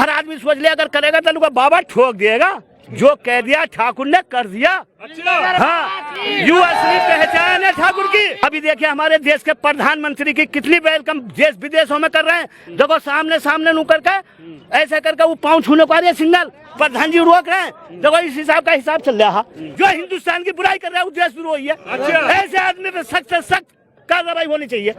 हर आदमी सोच ले अगर करेगा तो उनका बाबा ठोक देगा। जो कह दिया ठाकुर ने कर दिया। अच्छा। हाँ, यू असली पहचान है ठाकुर की। अभी देखिए हमारे देश के प्रधानमंत्री की कितनी वेलकम देश विदेशों में कर रहे हैं। देखो सामने सामने नु करके ऐसे करके वो पाँव छूने को आ रही है सिंगल, प्रधान जी रोक रहे हैं। देखो इस हिसाब का हिसाब चल रहा है। जो हिंदुस्तान की बुराई कर रहा है वो देश विरोधी है। अच्छा। ऐसे आदमी पे सख्त से सख्त कार्रवाई होनी चाहिए।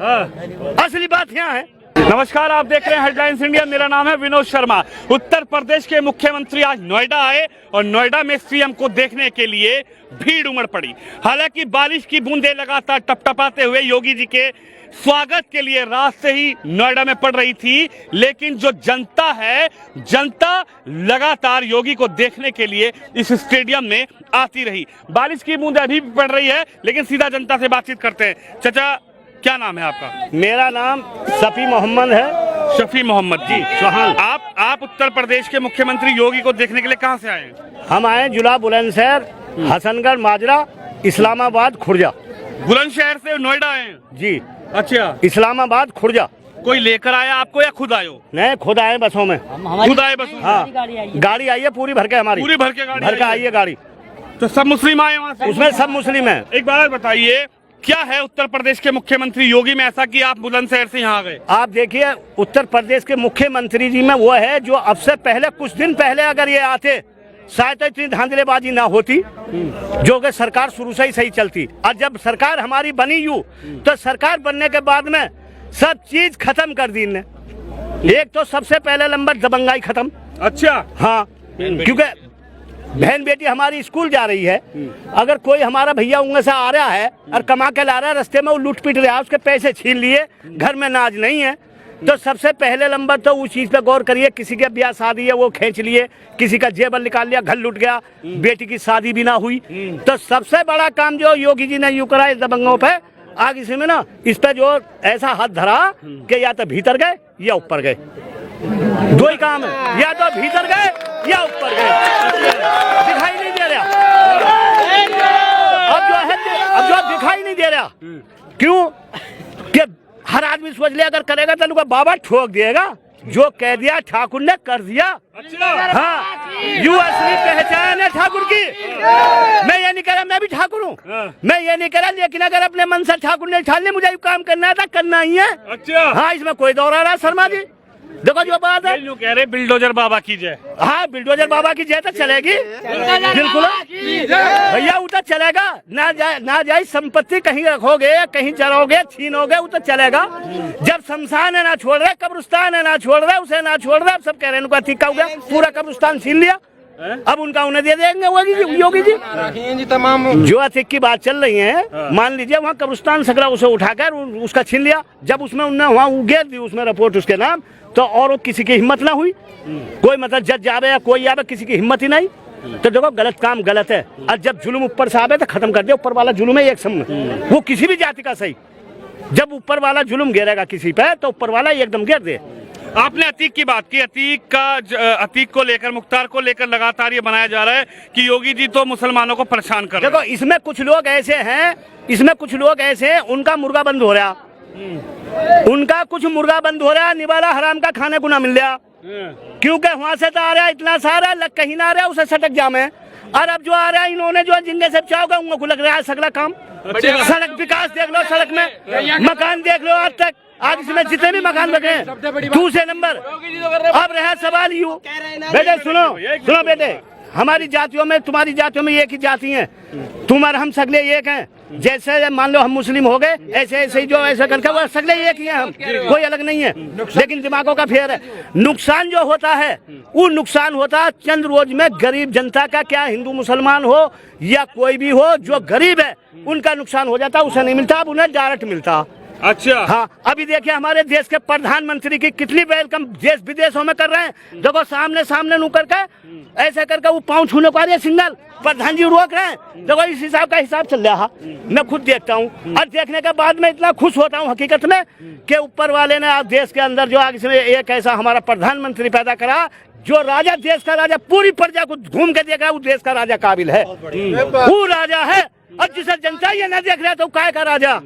असली बात यहाँ है। नमस्कार, आप देख रहे हैं हेडलाइंस इंडिया। मेरा नाम है विनोद शर्मा। उत्तर प्रदेश के मुख्यमंत्री आज नोएडा आए और नोएडा में सीएम को देखने के लिए भीड़ उमड़ पड़ी। हालांकि बारिश की बूंदें लगातार टपटपाते हुए योगी जी के स्वागत के लिए रात से ही नोएडा में पड़ रही थी, लेकिन जो जनता है, जनता लगातार योगी को देखने के लिए इस स्टेडियम में आती रही। बारिश की बूंदें अभी भी पड़ रही है, लेकिन सीधा जनता से बातचीत करते हैं। चाचा, क्या नाम है आपका? मेरा नाम शफी मोहम्मद है। शफी मोहम्मद जी चौहान। आप उत्तर प्रदेश के मुख्यमंत्री योगी को देखने के लिए कहां से आए हैं? हम आए जिला बुलंदशहर, हसनगढ़, माजरा, इस्लामाबाद, खुर्जा। बुलंदशहर से नोएडा आए हैं जी। अच्छा, इस्लामाबाद, खुर्जा। कोई लेकर आया आपको या खुद आए हो? नहीं, खुद आए बसों में। खुद आए बस? हाँ, गाड़ी आई है पूरी भर के, हमारी पूरी भर के गाड़ी भर के आई है गाड़ी। तो सब मुस्लिम आए वहाँ से? उसमें सब मुस्लिम है। एक बात बताइए, क्या है उत्तर प्रदेश के मुख्यमंत्री योगी में ऐसा कि आप बुलंदशहर से यहाँ आ गए? आप देखिए उत्तर प्रदेश के मुख्यमंत्री जी में वो है जो अब से पहले कुछ दिन पहले अगर ये आते शायद तो इतनी धांधलेबाजी ना होती, जो कि सरकार शुरू से ही सही चलती। और जब सरकार हमारी बनी यूं, तो सरकार बनने के बाद में सब चीज खत्म कर दी इनने। एक तो सबसे पहले नंबर दबंगाई खत्म। अच्छा। हाँ, क्योंकि बहन बेटी हमारी स्कूल जा रही है, अगर कोई हमारा भैया उंगे से आ रहा है और कमा के ला रहा है, रास्ते में वो लूट पीट रहा है, उसके पैसे छीन लिए, घर में नाज नहीं है, तो सबसे पहले नंबर तो उस चीज पे गौर करिए। किसी के ब्याह शादी है वो खींच लिए, किसी का जेबर निकाल लिया, घर लूट गया, बेटी की शादी भी ना हुई। तो सबसे बड़ा काम जो योगी जी ने यूं करा इस दबंगों पे, आगे इसी में ना इस पे जो ऐसा हाथ धरा कि या तो भीतर गए या ऊपर गए, दो ही काम है, या तो भीतर गए या ऊपर गए। दिखाई नहीं दे रहा अब जो दिखाई नहीं दे रहा। क्यों कि हर आदमी सोच ले अगर करेगा तो उनका बाबा ठोक देगा। जो कह दिया ठाकुर ने कर दिया। अच्छा। हाँ, यू असली पहचान है ठाकुर की। मैं ये नहीं कह रहा मैं भी ठाकुर हूँ, मैं ये नहीं कह रहा, लेकिन अगर अपने मन से ठाकुर ने ठान लिया मुझे काम करना था, करना ही है। अच्छा। हाँ, इसमें कोई दौरा रहा शर्मा जी। देखो जो बात है, जो कह रहे बिल्डोजर बाबा की जय। हाँ, बिल्डोजर बाबा की जय तो चलेगी, बिल्कुल भैया, वो तो चलेगा। ना जाए संपत्ति कहीं रखोगे, कहीं चरोगे, छीनोगे, वो तो चलेगा। जब शमशान है ना छोड़ रहे, कब्रिस्तान है ना छोड़ रहे, उसे ना छोड़ रहे, अब सब कह रहे हैं उनका अतीक हो गया, पूरा कब्रिस्तान छीन लिया, अब उनका उन्हें दे देंगे योगी जी। तमाम जो अतीक की बात चल रही है, मान लीजिए वहाँ कब्रिस्तान सकरा उसे उठाकर उसका छीन लिया, जब उसमें उन्हें वहाँ उगेर दी उसमें रिपोर्ट उसके नाम, तो और किसी की हिम्मत ना हुई, कोई मतलब जज जावे या कोई आवे, किसी की हिम्मत ही नहीं। तो देखो गलत काम गलत है, और जब जुल्म ऊपर से आवे तो खत्म कर दे। ऊपर वाला जुल्म है एक समय, वो किसी भी जाति का सही, जब ऊपर वाला जुल्म गिरेगा किसी पे तो ऊपर वाला एकदम गिर दे। आपने अतीक की बात की, अतीक को लेकर, मुख्तार को लेकर लगातार ये बनाया जा रहा है कि योगी जी तो मुसलमानों को परेशान कर रहे हैं। देखो इसमें कुछ लोग ऐसे हैं, उनका मुर्गा बंद हो रहा, उनका कुछ मुर्गा बंद हो रहा, निवाला हराम का खाने को ना मिल रहा, क्योंकि वहां से तो आ रहा इतना सारा, लग कहीं ना आ रहा, उसे सटक जामे। और अब जो आ रहा है इन्होंने जो जिनके सब चाहोगे उनको लग रहा है सगला काम। सड़क विकास देख लो, सड़क में मकान देख लो, आज इसमें जितने भी मकान बने दूसरे नंबर। अब रहा सवाल यूं, बेटे सुनो बेटे, हमारी जातियों में तुम्हारी जातियों में एक ही जाति है, तुम और हम सगले एक हैं। जैसे मान लो हम मुस्लिम हो गए, ऐसे ऐसे ही जो ऐसा करके वो सगले एक ही हैं, हम कोई अलग नहीं है, लेकिन दिमागों का फेर है। नुकसान जो होता है वो नुकसान होता है चंद रोज में गरीब जनता का, क्या हिंदू मुसलमान हो या कोई भी हो, जो गरीब है उनका नुकसान हो जाता, उसे नहीं मिलता, अब उन्हें डायरेक्ट मिलता। अच्छा। हाँ, अभी देखिए हमारे देश के प्रधानमंत्री की कितनी वेलकम देश विदेशों में कर रहे हैं। देखो सामने सामने नु करके ऐसे करके वो पाँव छूने को आ रही है सिंगल, प्रधान जी रोक रहे हैं। देखो इस हिसाब का हिसाब चल रहा है, मैं खुद देखता हूँ, और देखने के बाद में इतना खुश होता हूँ हकीकत में कि ऊपर वाले ने आज देश के अंदर जो आगे से एक ऐसा हमारा प्रधानमंत्री पैदा करा, जो राजा, देश का राजा, पूरी प्रजा को घूम के देखा, वो देश का राजा काबिल है, वो राजा है। और जिसे जनता ये न देख रहा तो काय का राजा,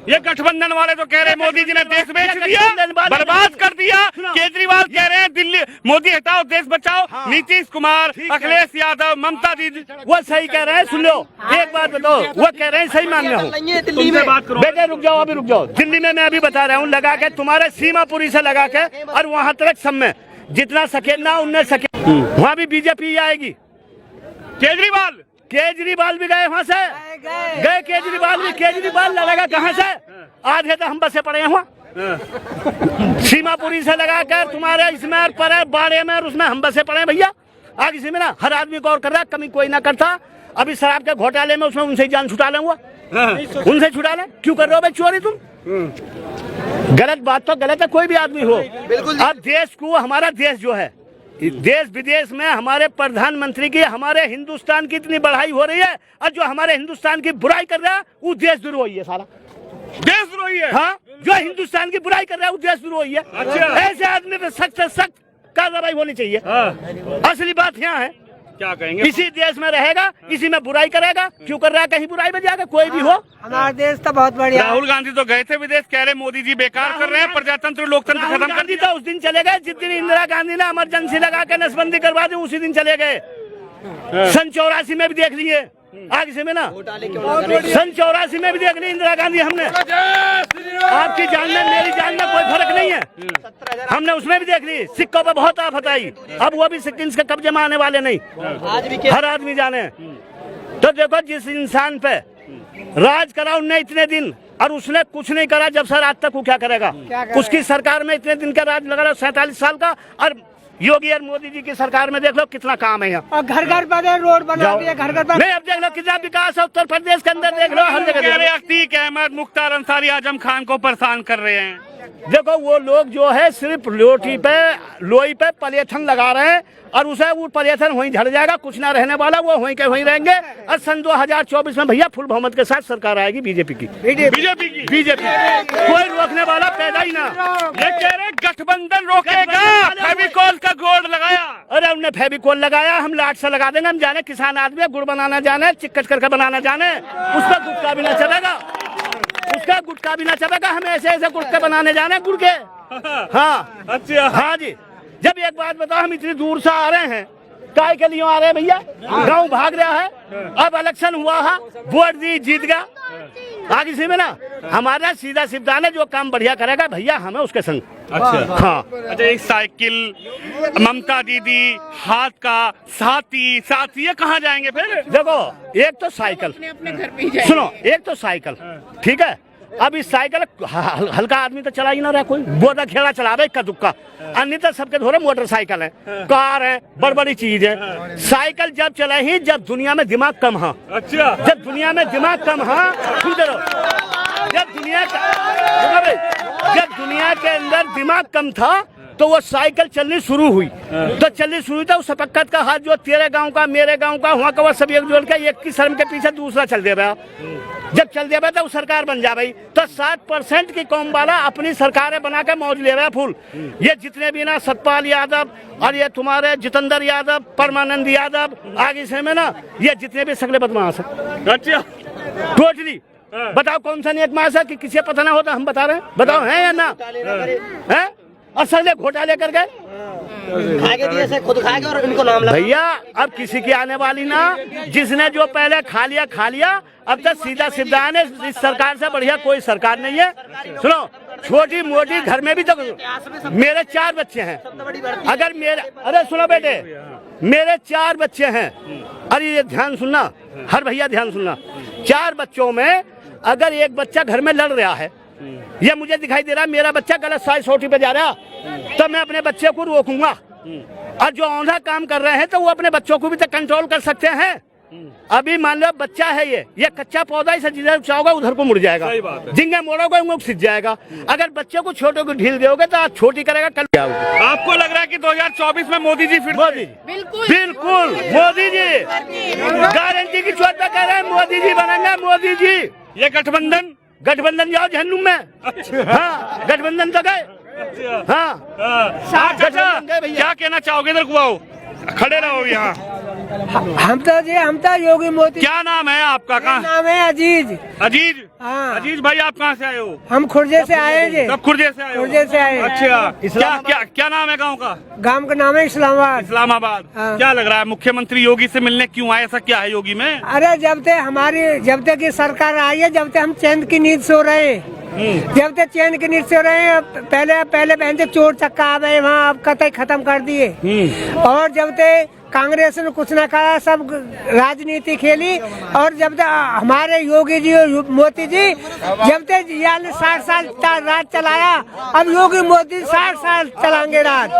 ये गठबंधन वाले तो कह रहे हैं मोदी जी ने देश बेच दिया, बर्बाद कर दिया। केजरीवाल कह रहे हैं दिल्ली मोदी हटाओ देश बचाओ। नीतीश कुमार, अखिलेश यादव, ममता दीदी वो सही कह रहे हैं। सुन लो एक बात बताओ, वो कह रहे हैं सही मान रहा हूँ। दिल्ली में बात करो बेटे रुक जाओ, अभी रुक जाओ। दिल्ली में मैं अभी बता रहा हूँ, लगा के तुम्हारे सीमापुरी से लगा के और वहाँ तक सब में जितना सके ना उनने सके, वहाँ भी बीजेपी आएगी। केजरीवाल भी गए वहाँ से, गए केजरीवाल भी। केजरीवाल लगा कहाँ से? आधे तो हम बसे पड़े हैं वहाँ सीमापुरी से लगा कर तुम्हारे इसमें और परे बाड़े में, और उसमें हम बसे पड़े हैं भैया। आगे से में ना हर आदमी गौर कर रहा है, कमी कोई ना करता। अभी शराब के घोटाले में उसमें उनसे ही जान छुटा लें, हुआ उनसे छुटा लें। क्यों कर रहे हो भाई चोरी तुम? गलत बात तो गलत है, कोई भी आदमी हो। अब देश को, हमारा देश जो है, देश विदेश में हमारे प्रधानमंत्री की, हमारे हिंदुस्तान की इतनी बढ़ाई हो रही है, और जो हमारे हिंदुस्तान की बुराई कर रहा है वो देशद्रोही है। सारा देशद्रोही है। हाँ, जो हिंदुस्तान की बुराई कर रहा है वो देशद्रोही है। अच्छा। ऐसे आदमी पे सख्त से सख्त कार्रवाई होनी चाहिए। असली बात यहाँ है, क्या कहेंगे? इसी देश में रहेगा, इसी में बुराई करेगा। क्यों कर रहा है? कहीं बुराई में जाएगा, कोई भी हो। हमारा देश तो बहुत बढ़िया। राहुल गांधी तो गए थे विदेश, कह रहे मोदी जी बेकार कर रहे हैं, प्रजातंत्र लोकतंत्र राहुल खत्म कर गांधी दिया। तो उस दिन चले गए जिस दिन इंदिरा गांधी ने इमरजेंसी लगा के नसबंदी करवा दी, उसी दिन चले गए। सन 84 में भी देख लिए, आगे से में ना सन 84 में भी देख ली इंदिरा गांधी हमने। आपकी जान में मेरी जान में कोई फर्क नहीं है, हमने उसमें भी देख ली। सिक्कों पे बहुत आफत आई, अब वो भी सिक्किम के कब्जे में आने वाले नहीं, हर आदमी जाने। तो देखो, जिस इंसान पे राज करा उनने इतने दिन, और उसने कुछ नहीं करा जब सर, आज तक वो क्या करेगा? उसकी सरकार में इतने दिन का राज लगा, 47 साल का। और योगी और मोदी जी की सरकार में देख लो कितना काम है यहाँ। और घर घर पर रोड बना दिया, घर घर पर। नहीं, अब देख लो कितना विकास है उत्तर प्रदेश के अंदर, देख लो हर जगह। कह रहे अतीक अहमद, मुख्तार अंसारी आजम खान को परेशान कर रहे हैं। देखो वो लोग जो है सिर्फ लोई पे पलेथन लगा रहे हैं, और उसे वो पलेथन वहीं झड़ जाएगा, कुछ ना रहने वाला, वो वहीं के वहीं रहेंगे। और सन 2024 में भैया फुल बहुमत के साथ सरकार आएगी बीजेपी की। कोई रोकने वाला पैदा ही ना। ये कह रहे गठबंधन रोकेगा, फेविकोल का गोड लगाया। अरे उनने फेविकोल लगाया, हम लाट से लगा देंगे। हम जाने किसान आदमी है, गुड़ बनाना जाने, चिक्कच करके बनाना जाने, उस पर गुटका भी ना चलेगा, उसका गुटका भी ना चलेगा। हम ऐसे ऐसे गुटके बनाने जाने गुड़ के। हाँ अच्छा, हाँ जी। जब एक बात बताओ, हम इतनी दूर से आ रहे हैं, काय के लिए आ रहे हैं भैया? गांव भाग रहा है, अब इलेक्शन हुआ है, वोट दी, जीत गया। आगे से में ना हमारा सीधा सिद्धांत है, जो काम बढ़िया करेगा भैया हमें उसके संग। अच्छा हाँ। अच्छा, एक साइकिल, ममता दीदी, हाथ का साथी ये कहाँ जाएंगे फिर? देखो, एक तो साइकिल, सुनो, एक तो साइकिल, ठीक है। अब इस साइकिल हल्का आदमी तो चला ही ना रहा, कोई बोधा खेड़ा चला रहा है, इक्का दुक्का। अन्य तो सबके धोरे मोटरसाइकिल है, कार है, बड़ी चीज है। साइकिल जब चला ही जब दुनिया में दिमाग कम है। अच्छा, जब दुनिया में दिमाग कम है, जब दुनिया के अंदर दिमाग कम था, तो वो साइकिल चलनी शुरू हुई। तो चलनी शुरू हुई तो उस शफकत का हाथ जो तेरे गांव का, मेरे गांव का, वहाँ का, वो सब एक जोड़ के एक की शर्म के पीछे दूसरा चल दे रहा। जब चल दे रहा तो सरकार बन जा भाई, तो 7% की कौम वाला अपनी सरकारें बना के मौज ले रहा है फुल। ये जितने भी ना सतपाल यादव, और ये तुम्हारे जितेंद्र यादव, परमानंद यादव, आगे से में ना ये जितने भी सगले बदमाश है। अच्छा, टोटली बताओ कौन सा नेक मास है कि किसी पता ना होता? हम बता रहे हैं, बताओ है या ना है? और सगले घोटाले कर गए, खुद खाएगा और इनको नाम भैया। अब किसी की आने वाली ना, जिसने जो पहले खा लिया। अब तक सीधा सिद्धांत है, इस सरकार से बढ़िया कोई सरकार नहीं है। सुनो, छोटी मोटी घर में भी तो मेरे 4 बच्चे हैं। अगर मेरे, अरे सुनो बेटे, मेरे 4 बच्चे हैं। अरे ये ध्यान सुनना, हर भैया ध्यान सुनना। 4 बच्चों में अगर एक बच्चा घर में लड़ रहा है, ये मुझे दिखाई दे रहा है मेरा बच्चा गलत सोटी पे जा रहा, तो मैं अपने बच्चे को रोकूंगा। और जो औंधा काम कर रहे हैं तो वो अपने बच्चों को भी तो कंट्रोल कर सकते हैं। अभी मान लो बच्चा है, ये कच्चा पौधा, इसे जिधर चाहोगे उधर को मुड़ जाएगा, जिंगे मोड़ोगे उनको सिज जाएगा। अगर बच्चे को छोटे को ढील दोगे तो आज छोटी करेगा, कल क्या होगा? आपको लग रहा है कि 2024 में मोदी जी फिर? मोदी बिल्कुल मोदी जी गारंटी की चोट पे कह रहे हैं, मोदी जी बनेंगे, मोदी जी। ये गठबंधन जाओ जहन्नुम में। हाँ, गठबंधन तो गए। हाँ, क्या कहना चाहोगे? इधर को आओ, खड़े रहो यहाँ। हम तो योगी मोदी। क्या नाम है आपका? कहाँ नाम है अजीज। अजीज? हाँ। अजीज भाई, आप कहाँ से आए हो? हम खुर्जे से आए हैं जी। सब खुर्जे से आए हो? खुर्जे से आए। अच्छा, क्या क्या क्या नाम है गांव का? गांव का नाम है इस्लामाबाद। इस्लामाबाद। हाँ। क्या लग रहा है, मुख्यमंत्री योगी से मिलने क्यों आए? ऐसा क्या है योगी में? अरे जब तक की सरकार आई है, जब तक हम चैन की नींद सो रहे हैं, जब तक चैन की नींद सो रहे हैं, पहले बहन से चोर चक्का आ गए वहाँ, अब कतई खत्म कर दिए। और जब तक कांग्रेस ने कुछ न कहा, सब राजनीति खेली। और जब तक हमारे योगी जी और मोदी जी, जब तक 60 साल राज चलाया, अब योगी मोदी 60 साल चलाएंगे राज।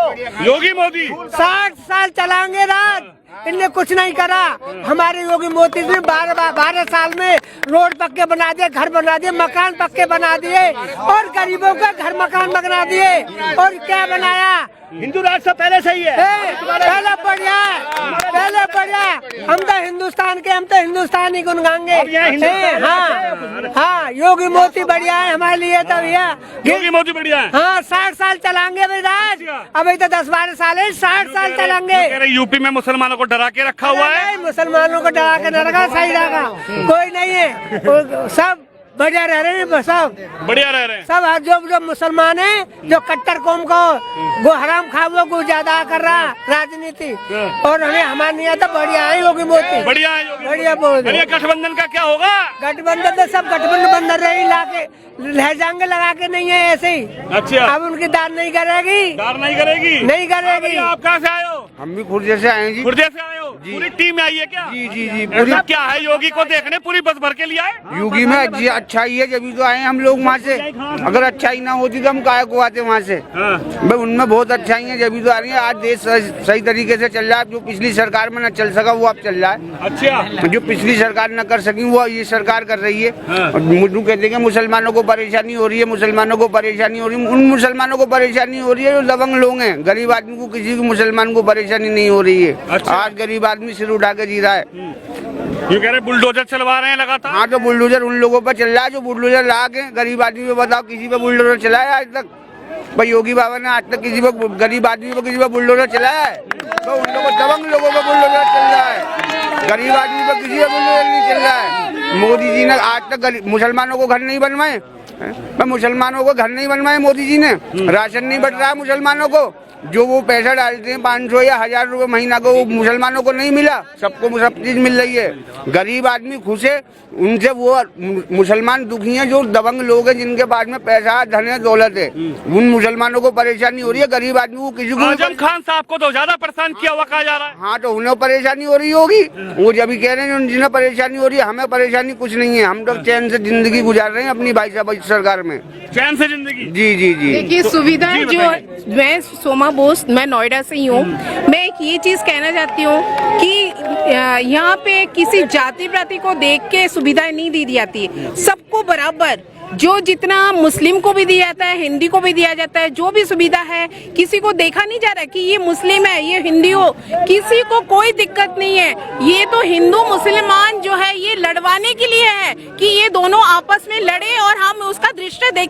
योगी मोदी 60 साल चलाएंगे राज। इनने कुछ नहीं करा। हमारे योगी मोदी जी 12 साल में रोड पक्के बना दिए, घर बना दिए, मकान पक्के बना दिए, और गरीबों का घर मकान बना दिए। और क्या बनाया? हिंदू राज से पहले सही है। पहले बढ़िया, पहले बढ़िया। हम तो हिंदुस्तान के, हम तो हिंदुस्तान ही गुन गाएंगे। हाँ, योगी मोदी बढ़िया है हमारे लिए तो भैया। योगी मोदी बढ़िया है। हाँ, 60 साल चलाएंगे भाई राज। अभी तो 10-12 साल है, 60 साल चलाएंगे। यूपी में मुसलमानों को डरा के रखा हुआ है। नहीं, मुसलमानों को डरा के न रखा, सही रखा। कोई नहीं है, सब बढ़िया रह रहे हैं, सब बढ़िया रह रहे हैं। सब। जो मुसलमान है, जो कट्टर कौम को वो हराम खा, वो ज्यादा कर रहा राजनीति। और हमारे यहाँ तो बढ़िया है योगी मोदी। बढ़िया है योगी। बढ़िया बोल। गठबंधन का क्या होगा? गठबंधन तो सब गठबंधन रही, लह जाएंगे लगा के, नहीं है ऐसे ही। अच्छा, अब उनकी दाद नहीं करेगी। दार नहीं करेगी? नहीं करेगी। आप कहाँ से आए हो? हम भी खुर्जे से आए हैं जी। खुर्जे से आए हो? पूरी टीम आई है क्या? जी जी जी। पूरी क्या है, योगी को देखने पूरी बस भर के लिए आए? योगी में अच्छाई है, जब तो आए हम लोग वहाँ से। अगर अच्छाई ना होती तो हम काहे को आते वहाँ से? भाई उनमें बहुत अच्छाई है, जब तो आ रही है। आज देश सही तरीके से चल रहा है। जो पिछली सरकार में न चल सका वो अब चल रहा है। अच्छा, जो पिछली सरकार न कर सकी वो ये सरकार कर रही है। और मुझे कहते हैं मुसलमानों को परेशानी हो रही है, मुसलमानों को परेशानी हो रही है। उन मुसलमानों को परेशानी हो रही है जो दबंग लोग हैं। गरीब आदमी को, किसी को मुसलमान को परेशानी नहीं हो रही है। आज गरीब आदमी सिर उठा के जी रहा है। ये कह रहे बुलडोजर चलवा रहे हैं लगातार। हाँ, तो बुलडोजर उन लोगों पर चल रहा है जो बुलडोजर ला के गरीब आदमी पे, बताओ किसी पे बुलडोजर चलाया आज तक? भाई योगी बाबा ने आज तक किसी पे, गरीब आदमी पे किसी पे बुलडोजर चलाया है? तो उन लोगों दबंग लोगों पे बुलडोजर चल रहा है, गरीब आदमी पे किसी पे बुलडोजर नहीं चल रहा है। मोदी जी ने आज तक मुसलमानों को घर नहीं बनवाए। मुसलमानों को घर नहीं बनवाए मोदी जी ने। राशन नहीं बट रहा है मुसलमानों को। जो वो पैसा डालते हैं 500 या 1000 रुपए महीना को, वो मुसलमानों को नहीं मिला। सबको सब चीज मिल रही है। गरीब आदमी खुश है, उनसे वो मुसलमान दुखी हैं जो दबंग लोग हैं, जिनके पास में पैसा, धन है, दौलत है। उन मुसलमानों को परेशानी हो रही है। गरीब आदमी को, किसी को। आजम खान साहब को तो ज्यादा परेशान किया हुआ कहा जा रहा है। हाँ, तो उन्हें परेशानी हो रही होगी। वो जब भी कह रहे हैं जिन्हें परेशानी हो रही है, हमें परेशानी कुछ नहीं है। हम लोग चैन से जिंदगी गुजार रहे हैं अपनी भाई साहब सरकार में। चैन से जिंदगी। जी जी जी। देखिए सुविधाएं जो, मैं सोमा बोस, मैं नोएडा से ही हूँ। मैं एक ये चीज कहना चाहती हूँ कि यहाँ पे किसी जाति प्रति को देख के सुविधाएं नहीं दी जाती, सबको बराबर। जो जितना मुस्लिम को भी दिया जाता है, हिंदी को भी दिया जाता है, जो भी सुविधा है, किसी को देखा नहीं जा रहा कि ये मुस्लिम है, ये हिंदी हो, किसी को कोई दिक्कत नहीं है। ये तो हिंदू मुसलमान जो है ये लड़वाने के लिए है कि ये दोनों आपस में लड़े और हम उसका दृश्य देख